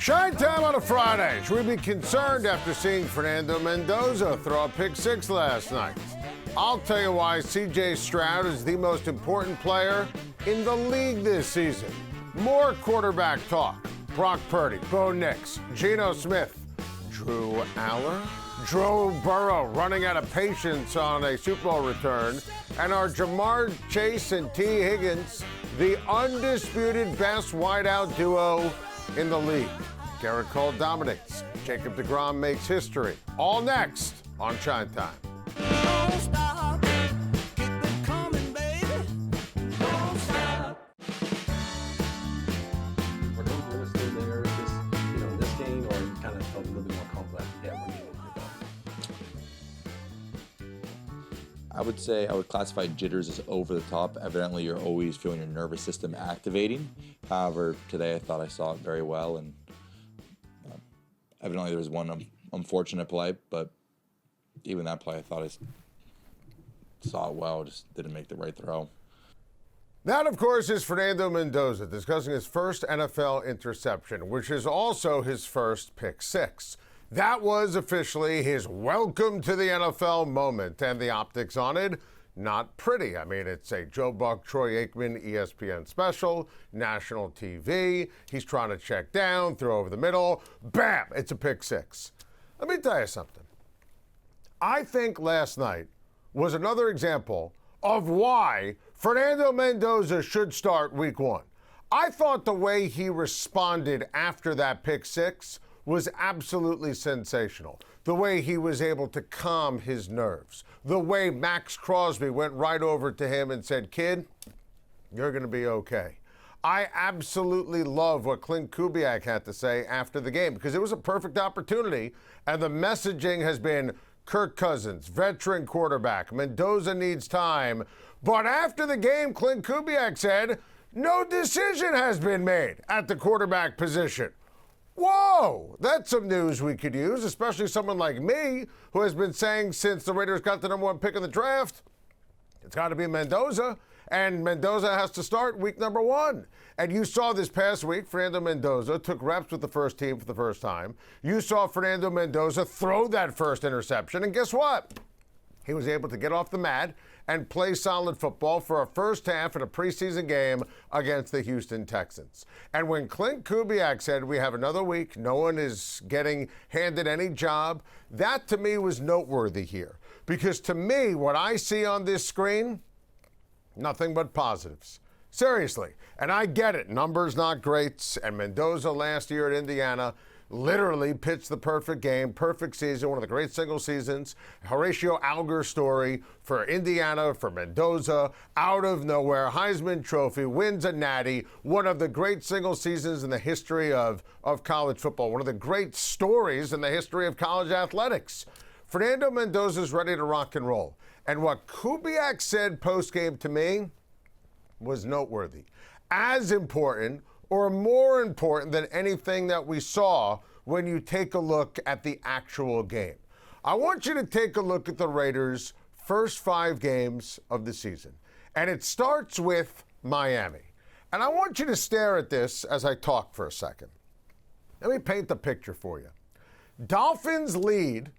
Schein Time on a Friday. Should we be concerned after seeing Fernando Mendoza throw a pick six last night? I'll tell you why C.J. Stroud is the most important player in the league this season. More quarterback talk. Brock Purdy, Bo Nix, Geno Smith, Drew Aller, Joe Burrow running out of patience on a Super Bowl return, and our Jamar Chase and T. Higgins, the undisputed best wideout duo in the league. Garrett Cole dominates. Jacob deGrom makes history. All next on Schein Time. Don't stop. Keep it coming, baby. Don't stop. Were those minutes still there in this game, or you kind of felt a little bit more comfortable after that one game with I would say I would classify jitters as over the top. Evidently, you're always feeling your nervous system activating. However, today I thought I saw it very well, and evidently there was one unfortunate play, but even that play I thought I saw it well, just didn't make the right throw. That, of course, is Fernando Mendoza discussing his first NFL interception, which is also his first pick six. That was officially his welcome to the NFL moment, and the optics on it, not pretty. I mean, it's a Joe Buck, Troy Aikman, ESPN special, national TV. He's trying to check down, throw over the middle. Bam! It's a pick six. Let me tell you something. I think last night was another example of why Fernando Mendoza should start week one. I thought the way he responded after that pick six was absolutely sensational. The way he was able to calm his nerves. The way Max Crosby went right over to him and said, "Kid, you're going to be okay." I absolutely love what Clint Kubiak had to say after the game, because it was a perfect opportunity, and the messaging has been Kirk Cousins, veteran quarterback, Mendoza needs time. But after the game, Clint Kubiak said, no decision has been made at the quarterback position. Whoa, that's some news we could use, especially someone like me who has been saying since the Raiders got the number one pick in the draft, it's got to be Mendoza, and Mendoza has to start week number one. And you saw this past week, Fernando Mendoza took reps with the first team for the first time. You saw Fernando Mendoza throw that first interception, and guess what? He was able to get off the mat and play solid football for a first half in a preseason game against the Houston Texans. And when Clint Kubiak said we have another week, no one is getting handed any job, that to me was noteworthy here. Because to me, what I see on this screen, nothing but positives. Seriously. And I get it. Numbers not great. And Mendoza last year at Indiana literally pitched the perfect game, perfect season, one of the great single seasons. Horatio Alger story for Indiana, for Mendoza, out of nowhere, Heisman Trophy, wins a natty, one of the great single seasons in the history of college football, one of the great stories in the history of college athletics. Fernando Mendoza's ready to rock and roll. And what Kubiak said post-game to me was noteworthy. As important or more important than anything that we saw when you take a look at the actual game. I want you to take a look at the Raiders' first 5 games of the season. And it starts with Miami. And I want you to stare at this as I talk for a second. Let me paint the picture for you. Dolphins lead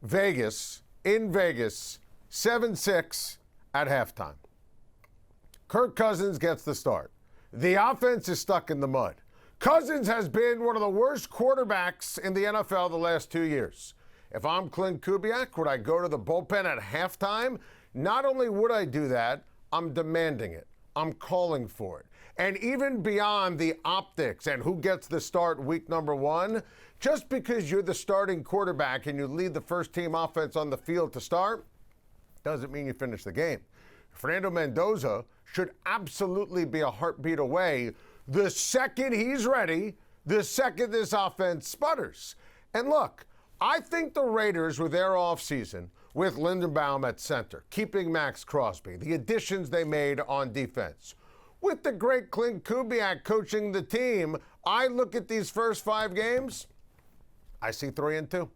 Vegas, in Vegas, 7-6 at halftime. Kirk Cousins gets the start. The offense is stuck in the mud. Cousins has been one of the worst quarterbacks in the NFL the last 2 years. If I'm Clint Kubiak, would I go to the bullpen at halftime? Not only would I do that, I'm demanding it. I'm calling for it. And even beyond the optics and who gets the start week number one, just because you're the starting quarterback and you lead the first team offense on the field to start, doesn't mean you finish the game. Fernando Mendoza should absolutely be a heartbeat away the second he's ready, the second this offense sputters. And look, I think the Raiders with their offseason, with Lindenbaum at center, keeping Max Crosby, the additions they made on defense, with the great Clint Kubiak coaching the team, I look at these first 5 games, I see 3-2.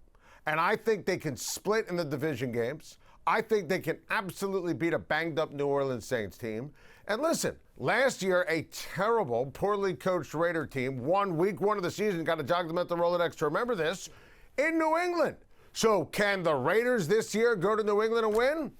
And I think they can split in the division games. I think they can absolutely beat a banged-up New Orleans Saints team. And listen, last year, a terrible, poorly coached Raider team won week 1 of the season, got to jog the mental Rolodex to remember this, in New England. So can the Raiders this year go to New England and win?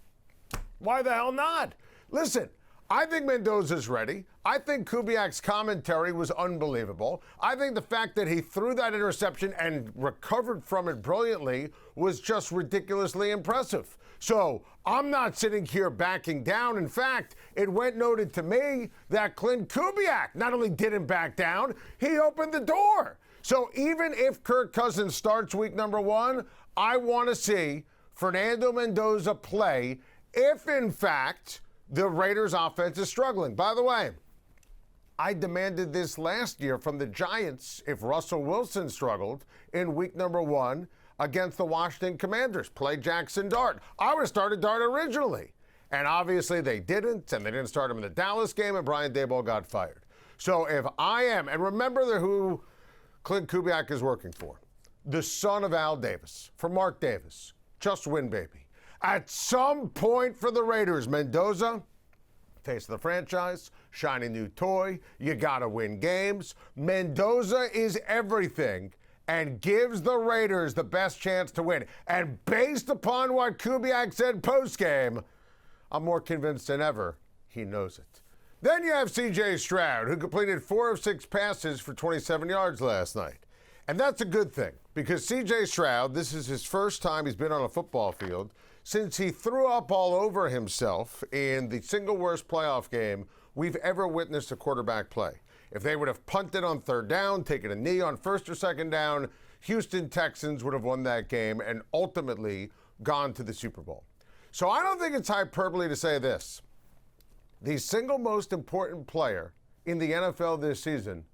Why the hell not? Listen, I think Mendoza's ready. I think Kubiak's commentary was unbelievable. I think the fact that he threw that interception and recovered from it brilliantly was just ridiculously impressive. So I'm not sitting here backing down. In fact, it went noted to me that Clint Kubiak not only didn't back down, he opened the door. So even if Kirk Cousins starts week number 1, I want to see Fernando Mendoza play if, in fact, the Raiders' offense is struggling. By the way, I demanded this last year from the Giants if Russell Wilson struggled in week number 1 against the Washington Commanders. Play Jackson Dart. I would have started Dart originally. And obviously they didn't, and they didn't start him in the Dallas game, and Brian Daboll got fired. So if I am, and remember who Clint Kubiak is working for, the son of Al Davis, for Mark Davis. Just win, baby. At some point for the Raiders, Mendoza, face of the franchise, shiny new toy, you gotta win games. Mendoza is everything and gives the Raiders the best chance to win. And based upon what Kubiak said post-game, I'm more convinced than ever he knows it. Then you have C.J. Stroud, who completed 4 of 6 passes for 27 yards last night. And that's a good thing, because C.J. Stroud, this is his first time he's been on a football field since he threw up all over himself in the single worst playoff game we've ever witnessed a quarterback play. If they would have punted on 3rd down, taken a knee on 1st or 2nd down, Houston Texans would have won that game and ultimately gone to the Super Bowl. So I don't think it's hyperbole to say this. The single most important player in the NFL this season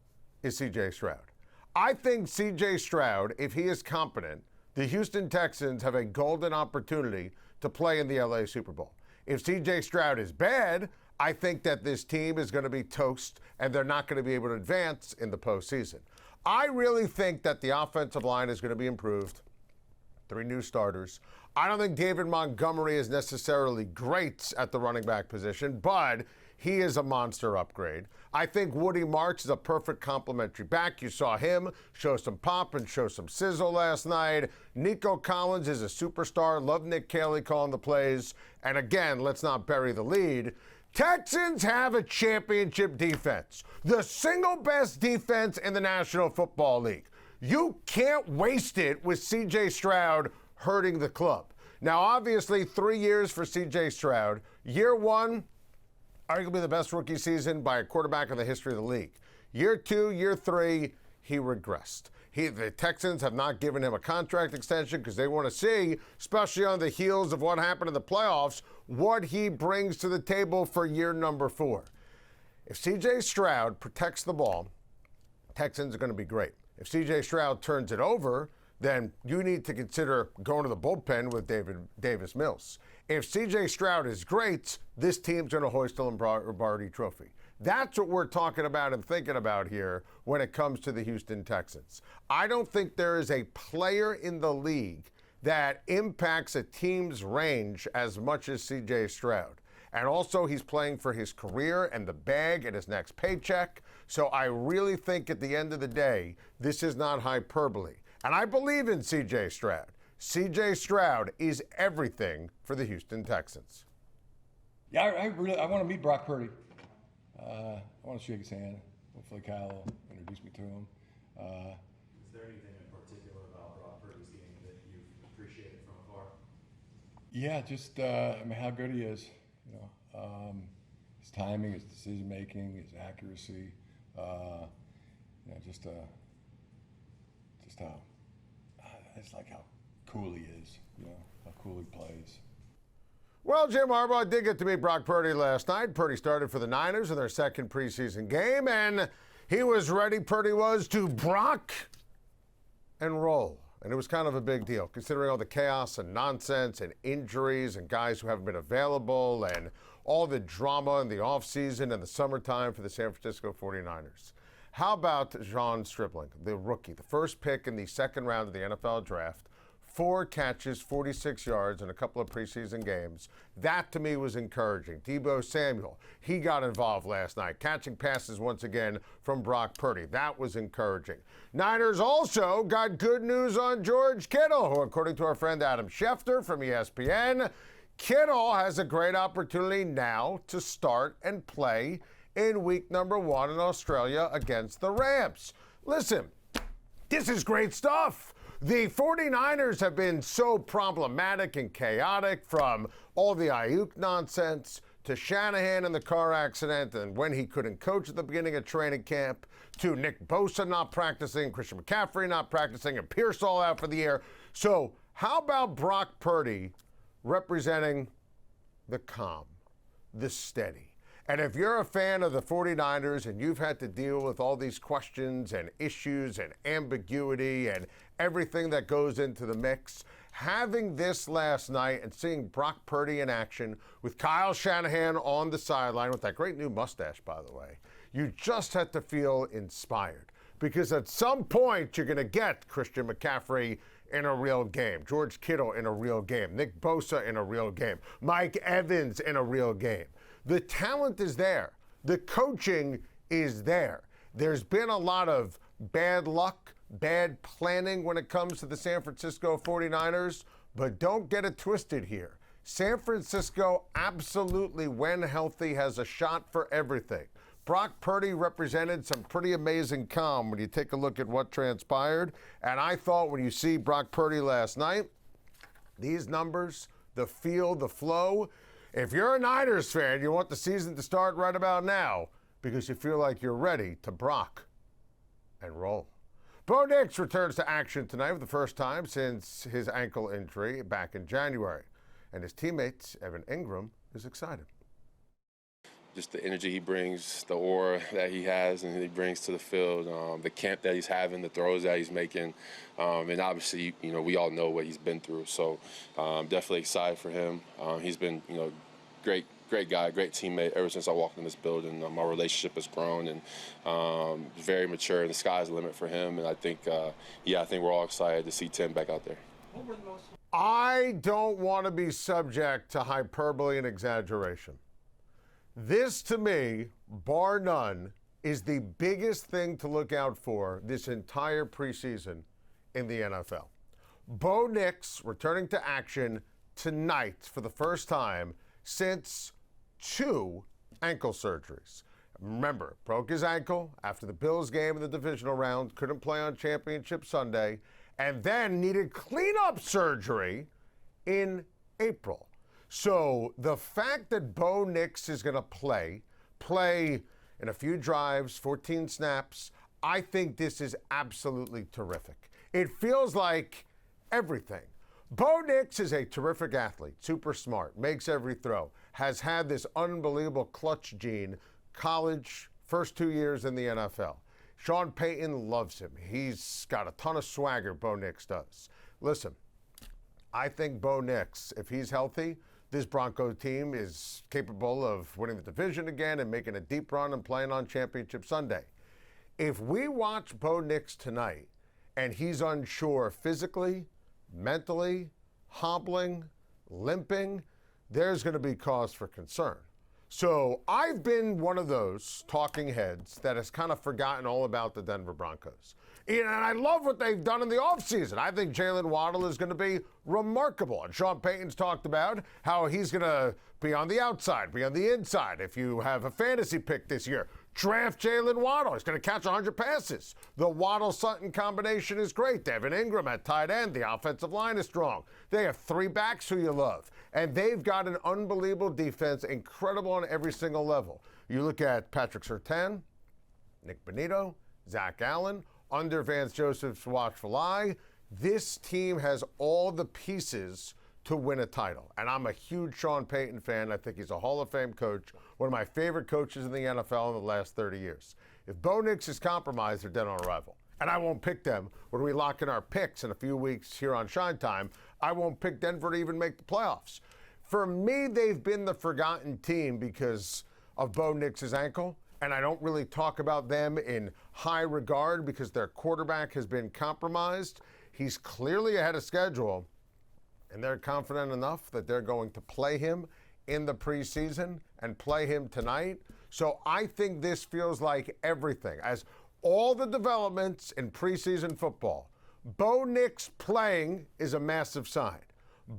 is C.J. Stroud. I think C.J. Stroud, if he is competent, the Houston Texans have a golden opportunity to play in the LA Super Bowl. If C.J. Stroud is bad, I think that this team is going to be toast and they're not going to be able to advance in the postseason. I really think that the offensive line is going to be improved. 3 new starters. I don't think David Montgomery is necessarily great at the running back position, but he is a monster upgrade. I think Woody Marks is a perfect complementary back. You saw him show some pop and show some sizzle last night. Nico Collins is a superstar. Love Nick Caley calling the plays. And again, let's not bury the lead. Texans have a championship defense. The single best defense in the National Football League. You can't waste it with C.J. Stroud hurting the club. Now, obviously, 3 years for C.J. Stroud. Year 1, arguably the best rookie season by a quarterback in the history of the league. Year 2, year 3, he regressed. The Texans have not given him a contract extension because they want to see, especially on the heels of what happened in the playoffs, what he brings to the table for year number 4. If C.J. Stroud protects the ball, Texans are going to be great. If C.J. Stroud turns it over, then you need to consider going to the bullpen with Davis Mills. If C.J. Stroud is great, this team's going to hoist the Lombardi Trophy. That's what we're talking about and thinking about here when it comes to the Houston Texans. I don't think there is a player in the league that impacts a team's range as much as C.J. Stroud. And also, he's playing for his career and the bag and his next paycheck. So I really think at the end of the day, this is not hyperbole. And I believe in C.J. Stroud. C.J. Stroud is everything for the Houston Texans. Yeah, I want to meet Brock Purdy. I want to shake his hand. Hopefully Kyle will introduce me to him. Is there anything in particular about Brock Purdy's game that you've appreciated from afar? Yeah, just how good he is. His timing, his decision making, his accuracy. Just how it's like how cool he is. How cool he plays. Well, Jim Harbaugh did get to meet Brock Purdy last night. Purdy started for the Niners in their second preseason game, and he was ready, Purdy was, to Brock and roll. And it was kind of a big deal, considering all the chaos and nonsense and injuries and guys who haven't been available and all the drama in the offseason and the summertime for the San Francisco 49ers. How about John Stribling, the rookie, the first pick in the second round of the NFL draft, 4 catches, 46 yards in a couple of preseason games. That to me was encouraging. Deebo Samuel, he got involved last night, catching passes once again from Brock Purdy. That was encouraging. Niners also got good news on George Kittle, who, according to our friend Adam Schefter from ESPN, Kittle has a great opportunity now to start and play in week number 1 in Australia against the Rams. Listen, this is great stuff. The 49ers have been so problematic and chaotic, from all the Ayuk nonsense to Shanahan and the car accident and when he couldn't coach at the beginning of training camp, to Nick Bosa not practicing, Christian McCaffrey not practicing, and Pierce all out for the year. So how about Brock Purdy representing the calm, the steady? And if you're a fan of the 49ers and you've had to deal with all these questions and issues and ambiguity and everything that goes into the mix, having this last night and seeing Brock Purdy in action with Kyle Shanahan on the sideline with that great new mustache, by the way, you just had to feel inspired. Because at some point you're going to get Christian McCaffrey in a real game, George Kittle in a real game, Nick Bosa in a real game, Mike Evans in a real game. The talent is there. The coaching is there. There's been a lot of bad luck, bad planning when it comes to the San Francisco 49ers, but don't get it twisted here. San Francisco absolutely, when healthy, has a shot for everything. Brock Purdy represented some pretty amazing calm when you take a look at what transpired. And I thought when you see Brock Purdy last night, these numbers, the feel, the flow, if you're a Niners fan, you want the season to start right about now because you feel like you're ready to Brock and roll. Bo Nix returns to action tonight for the first time since his ankle injury back in January. And his teammate, Evan Ingram, is excited. Just the energy he brings, the aura that he has and he brings to the field, the camp that he's having, the throws that he's making, and obviously, we all know what he's been through. So definitely excited for him. He's been, great guy, great teammate ever since I walked in this building. Our relationship has grown and very mature, and the sky's the limit for him. And I think, I think we're all excited to see Tim back out there. I don't want to be subject to hyperbole and exaggeration. This, to me, bar none, is the biggest thing to look out for this entire preseason in the NFL. Bo Nix returning to action tonight for the first time since 2 ankle surgeries. Remember, broke his ankle after the Bills game in the divisional round, couldn't play on Championship Sunday, and then needed cleanup surgery in April. So the fact that Bo Nix is going to play in a few drives, 14 snaps, I think this is absolutely terrific. It feels like everything. Bo Nix is a terrific athlete, super smart, makes every throw, has had this unbelievable clutch gene, college, first 2 years in the NFL. Sean Payton loves him. He's got a ton of swagger, Bo Nix does. Listen, I think Bo Nix, if he's healthy, this Broncos team is capable of winning the division again and making a deep run and playing on Championship Sunday. If we watch Bo Nix tonight and he's unsure physically, mentally, hobbling, limping, there's going to be cause for concern. So I've been one of those talking heads that has kind of forgotten all about the Denver Broncos. And I love what they've done in the offseason. I think Jalen Waddle is going to be remarkable. And Sean Payton's talked about how he's going to be on the outside, be on the inside. If you have a fantasy pick this year, draft Jalen Waddle. He's going to catch 100 passes. The Waddle-Sutton combination is great. Evan Ingram at tight end. The offensive line is strong. They have 3 backs who you love. And they've got an unbelievable defense, incredible on every single level. You look at Patrick Surtain, Nick Bonito, Zach Allen, under Vance Joseph's watchful eye. This team has all the pieces to win a title. And I'm a huge Sean Payton fan. I think he's a Hall of Fame coach, one of my favorite coaches in the NFL in the last 30 years. If Bo Nix is compromised, they're dead on arrival. And I won't pick them when we lock in our picks in a few weeks here on Schein Time. I won't pick Denver to even make the playoffs. For me, they've been the forgotten team because of Bo Nix's ankle. And I don't really talk about them in high regard because their quarterback has been compromised. He's clearly ahead of schedule, and they're confident enough that they're going to play him in the preseason and play him tonight. So I think this feels like everything. As all the developments in preseason football, Bo Nix playing is a massive sign.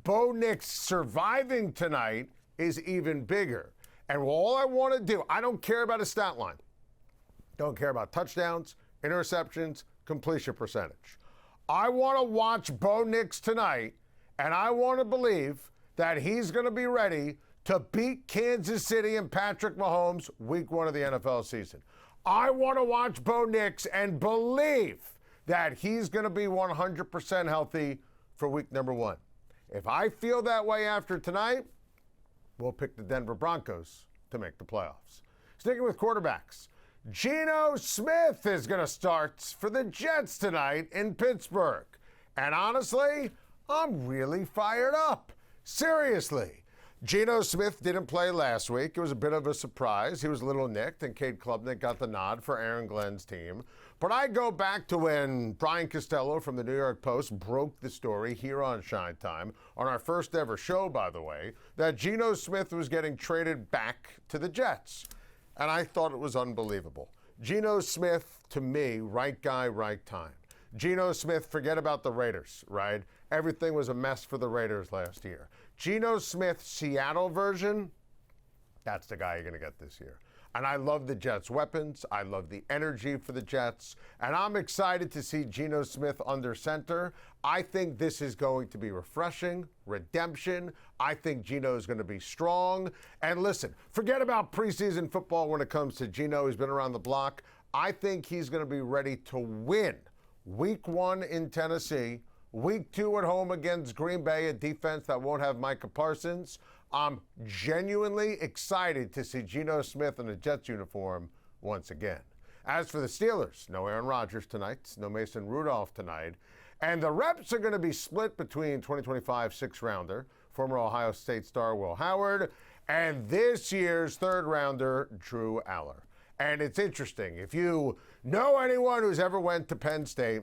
Bo Nix surviving tonight is even bigger. And all I want to do, I don't care about his stat line. Don't care about touchdowns, interceptions, completion percentage. I want to watch Bo Nix tonight, and I want to believe that he's going to be ready to beat Kansas City and Patrick Mahomes week 1 of the NFL season. I want to watch Bo Nix and believe that he's going to be 100% healthy for week number 1. If I feel that way after tonight, we'll pick the Denver Broncos to make the playoffs. Sticking with quarterbacks, Geno Smith is going to start for the Jets tonight in Pittsburgh. And honestly, I'm really fired up. Seriously. Geno Smith didn't play last week. It was a bit of a surprise. He was a little nicked, and Cade Klubnik got the nod for Aaron Glenn's team. But I go back to when Brian Costello from the New York Post broke the story here on Schein Time, on our first ever show, by the way, that Geno Smith was getting traded back to the Jets. And I thought it was unbelievable. Geno Smith, to me, right guy, right time. Geno Smith, forget about the Raiders, right? Everything was a mess for the Raiders last year. Geno Smith, Seattle version, that's the guy you're going to get this year. And I love the Jets' weapons. I love the energy for the Jets. And I'm excited to see Geno Smith under center. I think this is going to be refreshing, redemption. I think Geno is going to be strong. And listen, forget about preseason football when it comes to Geno. He's been around the block. I think he's going to be ready to win week 1 in Tennessee, week 2 at home against Green Bay, a defense that won't have Micah Parsons. I'm genuinely excited to see Geno Smith in a Jets uniform once again. As for the Steelers, no Aaron Rodgers tonight, no Mason Rudolph tonight, and the reps are going to be split between 2025 6th-rounder, former Ohio State star Will Howard, and this year's 3rd-rounder Drew Aller. And it's interesting, if you know anyone who's ever went to Penn State,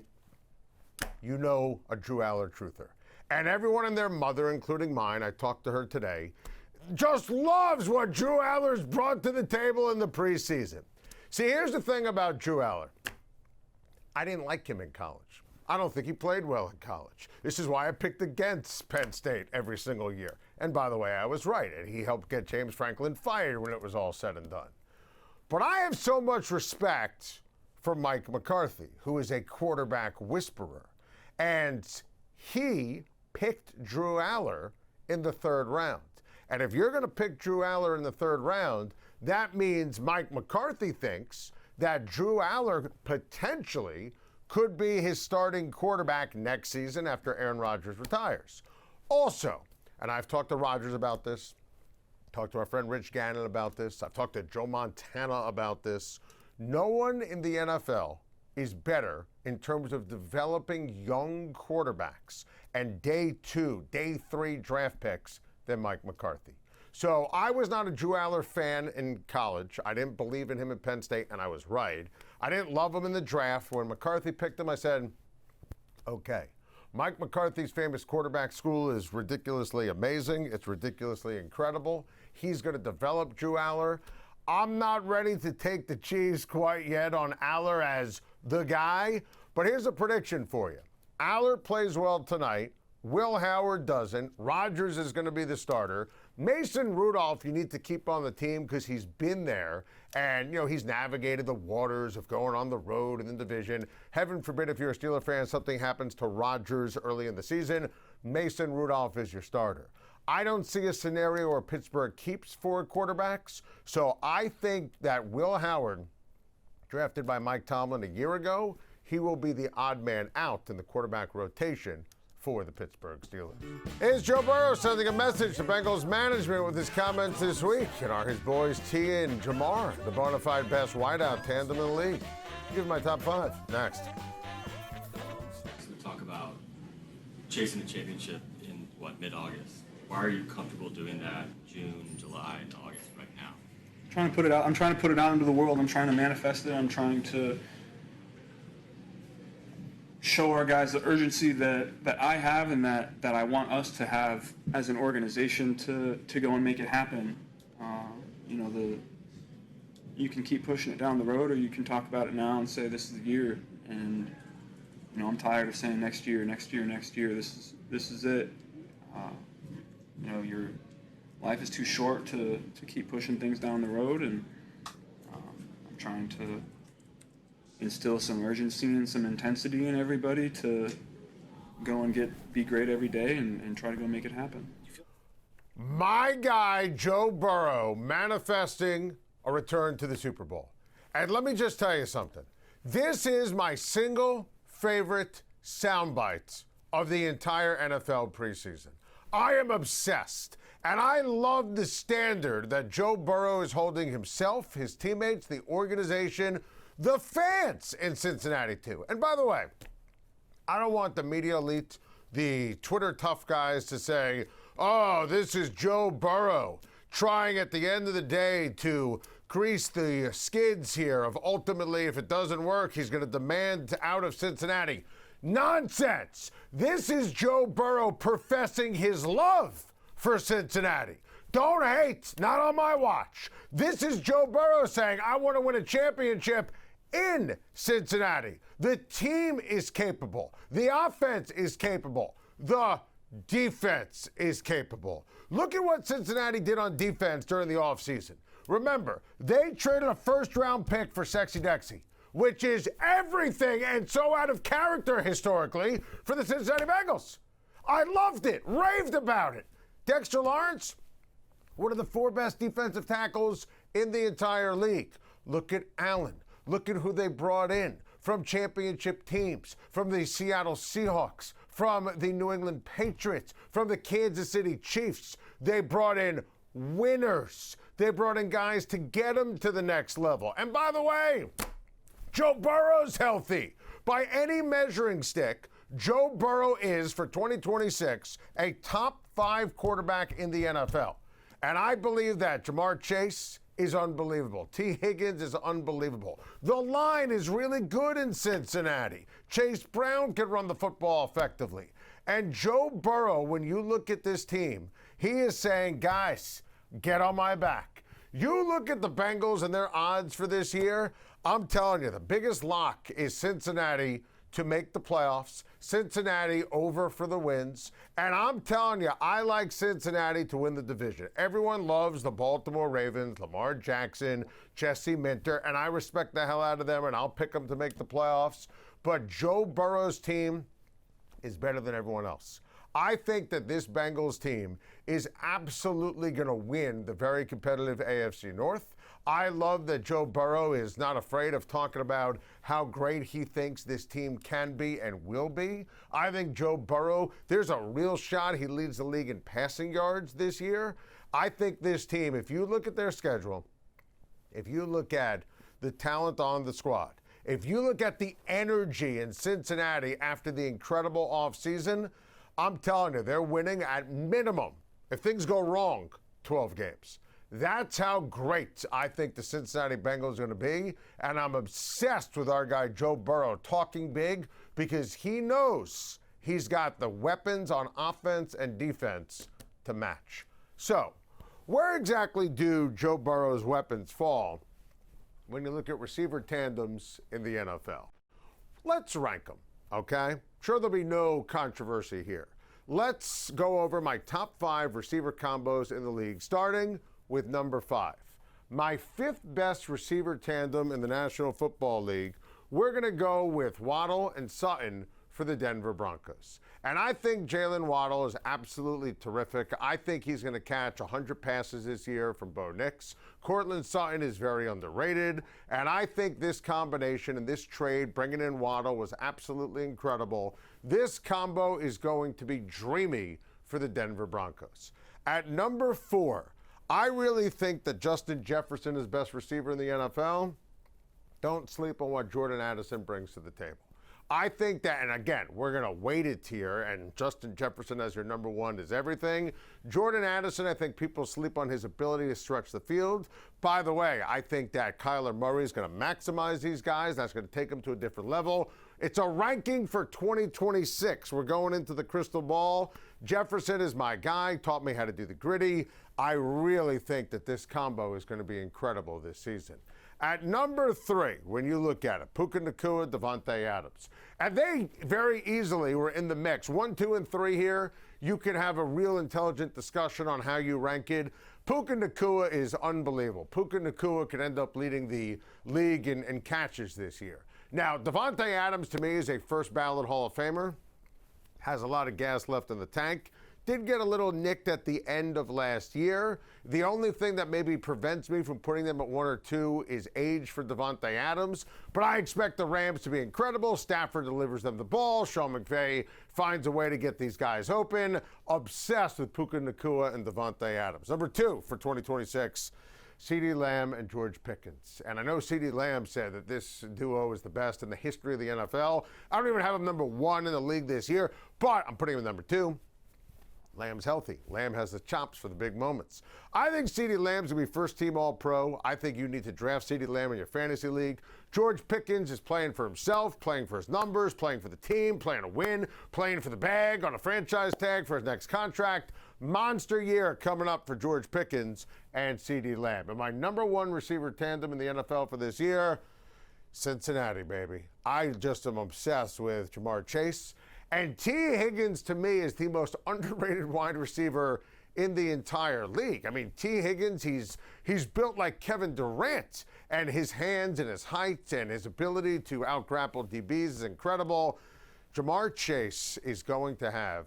you know a Drew Aller truther. And everyone and their mother, including mine, I talked to her today, just loves what Drew Aller's brought to the table in the preseason. See, here's the thing about Drew Aller. I didn't like him in college. I don't think he played well in college. This is why I picked against Penn State every single year. And by the way, I was right, and he helped get James Franklin fired when it was all said and done. But I have so much respect for Mike McCarthy, who is a quarterback whisperer. And he picked Drew Aller in the 3rd round. And if you're going to pick Drew Aller in the 3rd round, that means Mike McCarthy thinks that Drew Aller potentially could be his starting quarterback next season after Aaron Rodgers retires. Also, and I've talked to Rodgers about this, talked to our friend Rich Gannon about this, I've talked to Joe Montana about this, no one in the NFL is better in terms of developing young quarterbacks and day 2, day 3 draft picks than Mike McCarthy. So I was not a Drew Aller fan in college. I didn't believe in him at Penn State, and I was right. I didn't love him in the draft. When McCarthy picked him, I said, okay. Mike McCarthy's famous quarterback school is ridiculously amazing. It's ridiculously incredible. He's going to develop Drew Aller. I'm not ready to take the cheese quite yet on Aller as the guy, but here's a prediction for you. Aller plays well tonight. Will Howard doesn't. Rodgers is going to be the starter. Mason Rudolph, you need to keep on the team because he's been there and, you know, he's navigated the waters of going on the road in the division. Heaven forbid if you're a Steeler fan, something happens to Rodgers early in the season. Mason Rudolph is your starter. I don't see a scenario where Pittsburgh keeps 4 quarterbacks, so I think that Will Howard, drafted by Mike Tomlin a year ago, he will be the odd man out in the quarterback rotation for the Pittsburgh Steelers. Is Joe Burrow sending a message to Bengals management with his comments this week? And are his boys Tia and Jamar the bona fide best wideout tandem in the league? Give my top 5 next. We talk about chasing the championship in, mid-August. Why are you comfortable doing that June, July, and August right now? Trying to put it out. I'm trying to put it out into the world. I'm trying to manifest it. I'm trying to show our guys the urgency that I have and that I want us to have as an organization to go and make it happen. You can keep pushing it down the road, or you can talk about it now and say this is the year. And I'm tired of saying next year. This is it. Your life is too short to keep pushing things down the road, and I'm trying to instill some urgency and some intensity in everybody to go and be great every day and try to go make it happen. My guy, Joe Burrow, manifesting a return to the Super Bowl. And let me just tell you something. This is my single favorite soundbite of the entire NFL preseason. I am obsessed. And I love the standard that Joe Burrow is holding himself, his teammates, the organization, the fans in Cincinnati too. And by the way, I don't want the media elite, the Twitter tough guys to say, oh, this is Joe Burrow trying at the end of the day to grease the skids here of ultimately, if it doesn't work, he's going to demand out of Cincinnati. Nonsense. This is Joe Burrow professing his love for Cincinnati. Don't hate, not on my watch. This is Joe Burrow saying, I want to win a championship in Cincinnati. The team is capable. The offense is capable. The defense is capable. Look at what Cincinnati did on defense during the offseason. Remember, they traded a first-round pick for Sexy Dexy, which is everything and so out of character historically for the Cincinnati Bengals. I loved it, raved about it. Dexter Lawrence, one of the 4 best defensive tackles in the entire league. Look at Allen. Look at who they brought in from championship teams, from the Seattle Seahawks, from the New England Patriots, from the Kansas City Chiefs. They brought in winners. They brought in guys to get them to the next level. And by the way, Joe Burrow's healthy. By any measuring stick, Joe Burrow is, for 2026, a top 5 quarterback in the NFL. And I believe that Jamar Chase is unbelievable. T. Higgins is unbelievable. The line is really good in Cincinnati. Chase Brown can run the football effectively. And Joe Burrow, when you look at this team, he is saying, guys, get on my back. You look at the Bengals and their odds for this year, I'm telling you, the biggest lock is Cincinnati to make the playoffs, Cincinnati over for the wins, and I'm telling you, I like Cincinnati to win the division. Everyone loves the Baltimore Ravens, Lamar Jackson, Jesse Minter, and I respect the hell out of them, and I'll pick them to make the playoffs, but Joe Burrow's team is better than everyone else. I think that this Bengals team is absolutely going to win the very competitive AFC North. I love that Joe Burrow is not afraid of talking about how great he thinks this team can be and will be. I think Joe Burrow, there's a real shot he leads the league in passing yards this year. I think this team, if you look at their schedule, if you look at the talent on the squad, if you look at the energy in Cincinnati after the incredible offseason, I'm telling you, they're winning at minimum, if things go wrong, 12 games. That's how great I think the Cincinnati Bengals are going to be. And I'm obsessed with our guy Joe Burrow talking big because he knows he's got the weapons on offense and defense to match. So, where exactly do Joe Burrow's weapons fall when you look at receiver tandems in the NFL? Let's rank them, okay? Sure, there'll be no controversy here. Let's go over my top 5 receiver combos in the league, starting with number 5. My 5th best receiver tandem in the National Football League, we're going to go with Waddle and Sutton for the Denver Broncos. And I think Jalen Waddle is absolutely terrific. I think he's going to catch 100 passes this year from Bo Nix. Cortland Sutton is very underrated. And I think this combination and this trade, bringing in Waddle, was absolutely incredible. This combo is going to be dreamy for the Denver Broncos. At number 4, I really think that Justin Jefferson is best receiver in the NFL. Don't sleep on what Jordan Addison brings to the table. I think that, and again, we're going to weight it here, and Justin Jefferson as your number 1 is everything. Jordan Addison, I think people sleep on his ability to stretch the field. By the way, I think that Kyler Murray is going to maximize these guys. That's going to take them to a different level. It's a ranking for 2026. We're going into the crystal ball. Jefferson is my guy, taught me how to do the gritty. I really think that this combo is going to be incredible this season. At number 3, when you look at it, Puka Nacua, Davante Adams. And they very easily were in the mix. 1, 2, and 3 here. You can have a real intelligent discussion on how you rank it. Puka Nacua is unbelievable. Puka Nacua could end up leading the league in catches this year. Now, Davante Adams, to me, is a first ballot Hall of Famer. Has a lot of gas left in the tank. Did get a little nicked at the end of last year. The only thing that maybe prevents me from putting them at 1 or 2 is age for Davante Adams. But I expect the Rams to be incredible. Stafford delivers them the ball. Sean McVay finds a way to get these guys open. Obsessed with Puka Nacua and Davante Adams. Number 2 for 2026. CeeDee Lamb and George Pickens. And I know CeeDee Lamb said that this duo is the best in the history of the NFL. I don't even have him number 1 in the league this year, but I'm putting him at number 2. Lamb's healthy. Lamb has the chops for the big moments. I think CeeDee Lamb's going to be first-team All-Pro. I think you need to draft CeeDee Lamb in your fantasy league. George Pickens is playing for himself, playing for his numbers, playing for the team, playing to win, playing for the bag on a franchise tag for his next contract. Monster year coming up for George Pickens and CeeDee Lamb. And my number 1 receiver tandem in the NFL for this year, Cincinnati, baby. I just am obsessed with Jamar Chase. And T. Higgins, to me, is the most underrated wide receiver in the entire league. I mean, T. Higgins, he's built like Kevin Durant, and his hands and his height and his ability to out-grapple DBs is incredible. Jamar Chase is going to have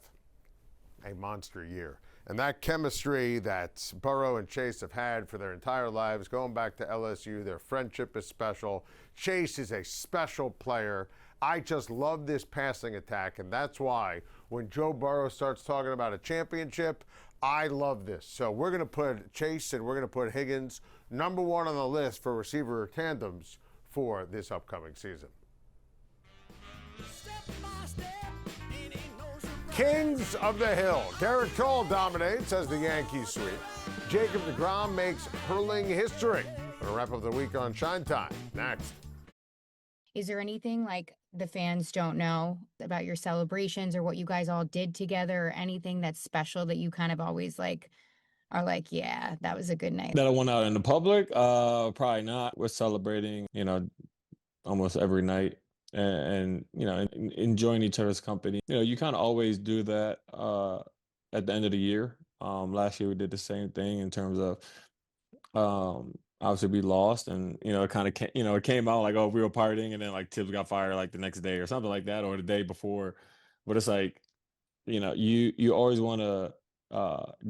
a monster year. And that chemistry that Burrow and Chase have had for their entire lives, going back to LSU, their friendship is special. Chase is a special player. I just love this passing attack, and that's why when Joe Burrow starts talking about a championship, I love this. So we're going to put Chase and we're going to put Higgins number 1 on the list for receiver tandems for this upcoming season. Kings of the Hill. Garrett Cole dominates as the Yankees sweep. Jacob deGrom makes hurling history. We're going to wrap up the week on Schein Time. Next. Is there anything like the fans don't know about your celebrations or what you guys all did together, or anything that's special that you kind of always like are like, yeah, that was a good night? That I went out in the public? Probably not. We're celebrating, almost every night and enjoying each other's company. You kind of always do that at the end of the year. Last year we did the same thing in terms of obviously we lost, and it kind of it came out like, oh, we were partying, and then like Tibbs got fired like the next day or something like that, or the day before. But it's like, you always want to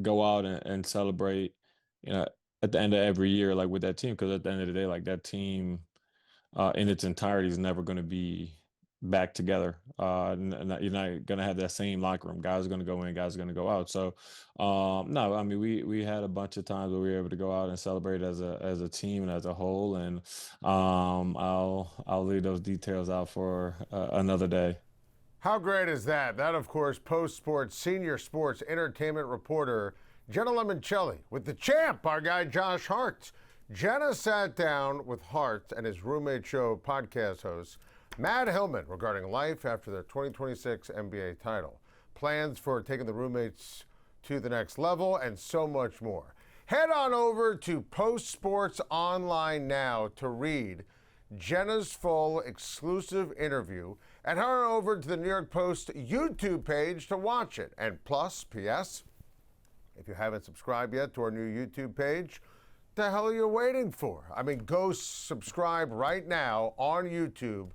go out and celebrate, at the end of every year, like with that team, because at the end of the day, like that team in its entirety is never going to be back together. You're not going to have that same locker room. Guys are going to go in, guys are going to go out. So no, I mean, we had a bunch of times where we were able to go out and celebrate as a team and as a whole. And I'll leave those details out for another day. How great is that? That, of course, post-sports, senior sports entertainment reporter Jenna Limoncelli with the champ, our guy Josh Hart. Jenna sat down with Hart and his roommate show podcast host Matt Hillman regarding life after their 2026 NBA title, plans for taking the roommates to the next level, and so much more. Head on over to Post Sports Online now to read Jenna's full exclusive interview, and head on over to the New York Post YouTube page to watch it. And plus, P.S., if you haven't subscribed yet to our new YouTube page, the hell are you waiting for? I mean, go subscribe right now on YouTube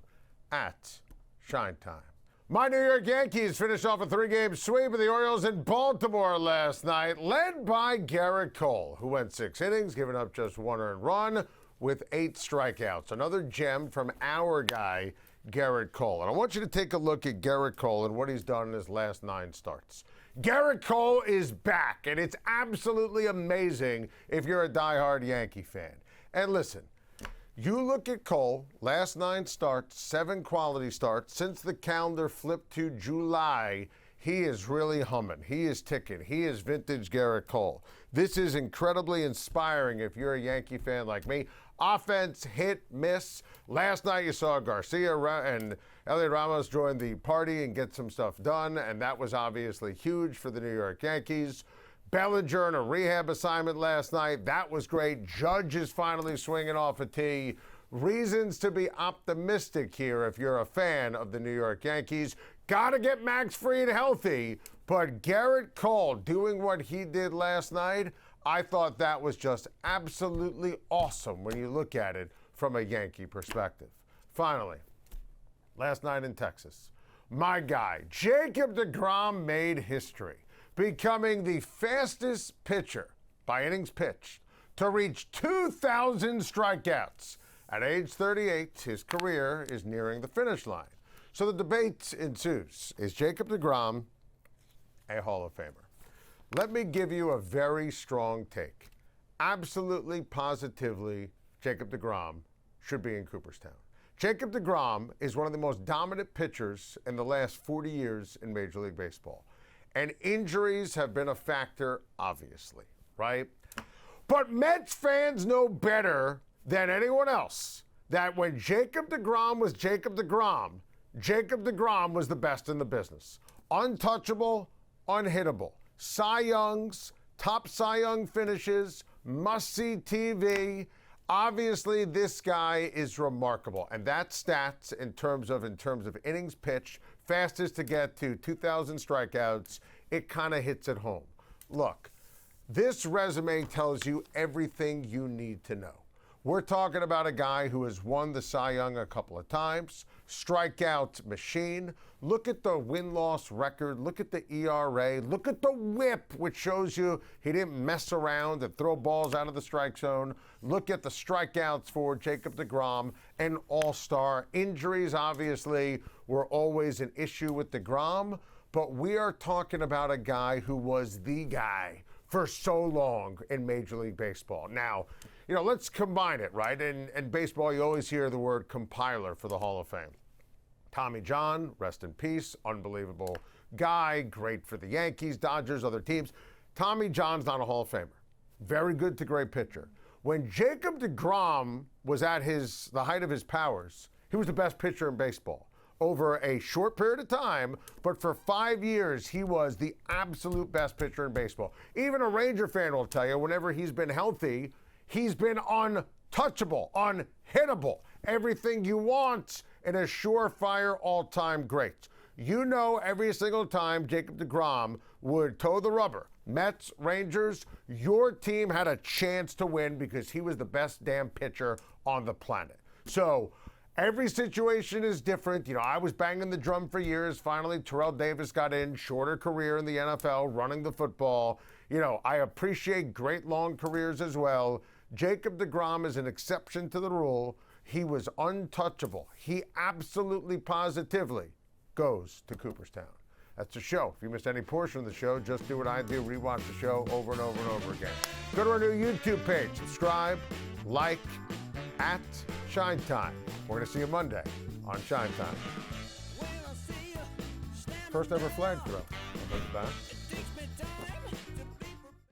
at Schein Time. My New York Yankees finished off a 3-game sweep of the Orioles in Baltimore last night, led by Garrett Cole, who went 6 innings, giving up just 1 earned run with 8 strikeouts. Another gem from our guy, Garrett Cole. And I want you to take a look at Garrett Cole and what he's done in his last 9 starts. Garrett Cole is back, and it's absolutely amazing if you're a diehard Yankee fan. And listen, you look at Cole, last 9 starts, 7 quality starts. Since the calendar flipped to July, he is really humming. He is ticking. He is vintage Garrett Cole. This is incredibly inspiring if you're a Yankee fan like me. Offense, hit, miss. Last night you saw Garcia and Elliot Ramos joined the party and get some stuff done, and that was obviously huge for the New York Yankees. Bellinger in a rehab assignment last night. That was great. Judge is finally swinging off a tee. Reasons to be optimistic here if you're a fan of the New York Yankees. Got to get Max Fried healthy, but Garrett Cole doing what he did last night, I thought that was just absolutely awesome when you look at it from a Yankee perspective. Finally, last night in Texas, my guy, Jacob deGrom, made history, becoming the fastest pitcher by innings pitched to reach 2,000 strikeouts. At age 38, his career is nearing the finish line. So the debate ensues. Is Jacob deGrom a Hall of Famer? Let me give you a very strong take. Absolutely, positively, Jacob deGrom should be in Cooperstown. Jacob deGrom is one of the most dominant pitchers in the last 40 years in Major League Baseball. And injuries have been a factor, obviously, right? But Mets fans know better than anyone else that when Jacob deGrom was Jacob deGrom was the best in the business. Untouchable, unhittable. Cy Youngs, top Cy Young finishes, must-see TV. Obviously, this guy is remarkable. And that stats in terms of innings pitched, fastest to get to 2,000 strikeouts, it kind of hits at home. Look, this resume tells you everything you need to know. We're talking about a guy who has won the Cy Young a couple of times, strikeout machine. Look at the win-loss record. Look at the ERA. Look at the whip, which shows you he didn't mess around and throw balls out of the strike zone. Look at the strikeouts for Jacob deGrom, an all-star. Injuries, obviously, were always an issue with deGrom, but we are talking about a guy who was the guy for so long in Major League Baseball. Now, let's combine it, right? In baseball, you always hear the word compiler for the Hall of Fame. Tommy John, rest in peace, unbelievable guy, great for the Yankees, Dodgers, other teams. Tommy John's not a Hall of Famer. Very good to great pitcher. When Jacob deGrom was at the height of his powers, he was the best pitcher in baseball over a short period of time, but for 5 years, he was the absolute best pitcher in baseball. Even a Ranger fan will tell you, whenever he's been healthy, he's been untouchable, unhittable, everything you want in a surefire all-time great. Every single time Jacob deGrom would toe the rubber, Mets, Rangers, your team had a chance to win because he was the best damn pitcher on the planet. So every situation is different. I was banging the drum for years. Finally, Terrell Davis got in, shorter career in the NFL, running the football. I appreciate great long careers as well. Jacob deGrom is an exception to the rule. He was untouchable. He absolutely, positively goes to Cooperstown. That's the show. If you missed any portion of the show, just do what I do, rewatch the show over and over and over again. Go to our new YouTube page, subscribe, like, at Schein Time. We're going to see you Monday on Schein Time. First ever flag throw. How about that?